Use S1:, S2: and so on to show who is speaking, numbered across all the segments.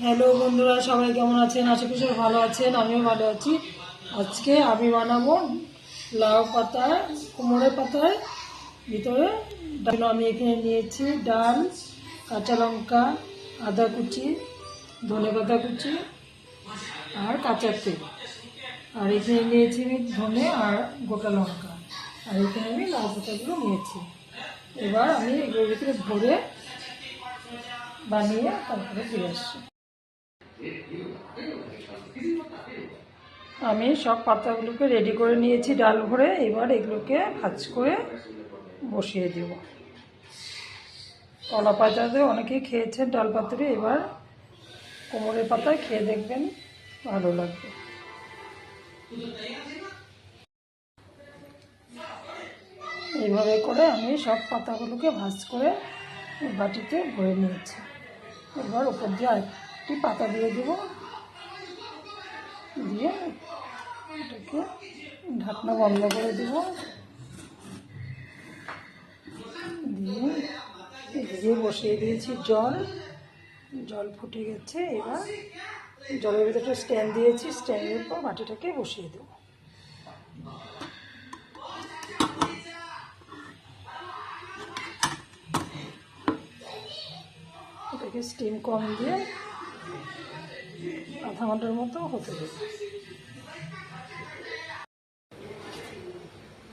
S1: Hello বন্ধুরা, সবাই কেমন আছেন? আশা করি সবাই ভালো আছেন, আমিও ভালো আছি। আজকে আমি বানাবো লাউ পাতায় কুমড়োর পাতায় ভিতরে ডাল। আমি এখানে নিয়েছি ডাল, কাঁচা লঙ্কা, আদা কুচি, ধনে পাতা কুচি আর কাঁচা তেল। আর এখানে নিয়েছি আমি ধনে আর গোটা লঙ্কা। আর এখানে আমি লাউ পাতাগুলো নিয়েছি। এবার আমি এগুলোর ভিতরে ভরে বানিয়ে তারপরে ফিরে আসছি। আমি সব পাতাগুলোকে রেডি করে নিয়েছি ডাল ভরে। এবার এগুলোকে ভাজ করে বসিয়ে দেব। কলা পাতাতে অনেকেই খেয়েছেন ডাল পাতুরি, এবার কোমরের পাতায় খেয়ে দেখবেন, ভালো লাগবে। এইভাবে করে আমি সব পাতাগুলোকে ভাজ করে বাটিতে ভরে নিয়েছি। এবার উপর দিয়ে আরেকটি পাতা দিয়ে দেব, দিয়ে এটাকে ঢাকনা বন্ধ করে দেব। দিয়ে বসিয়ে দিয়েছি জল ফুটে গেছে। এবার জলের ভিতরে একটা স্ট্যান্ড দিয়েছি, স্ট্যান্ডের উপর বাটিটাকে বসিয়ে দেব। এটাকে স্টিম কম দিয়ে আধা ঘন্টার মতো হতে দেব।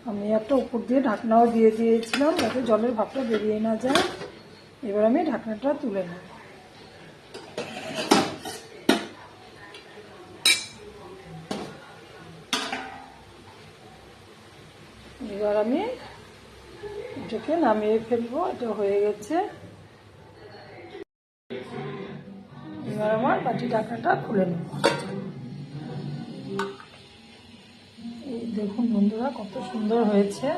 S1: আমি একটা উপর দিয়ে ঢাকনাও দিয়ে দিয়েছিলাম যাতে জলের ভাপটা বেরিয়ে না যায়। এবার আমি ঢাকনাটা তুলে নেব। এবার আমি এটাকে নামিয়ে ফেলবো। এটা হয়ে গেছে। এবার আমার বাটি ঢাকনাটা খুলে নেব। এই দেখুন বন্ধুরা, কত সুন্দর হয়েছে।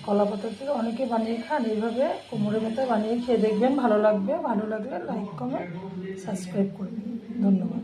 S1: কলা পাতা থেকে অনেকে বানিয়ে খান, এইভাবে কোমরের পাতা বানিয়ে খেয়ে দেখবেন, ভালো লাগবে। ভালো লাগলে লাইক, কমেন্ট, সাবস্ক্রাইব করবেন। ধন্যবাদ।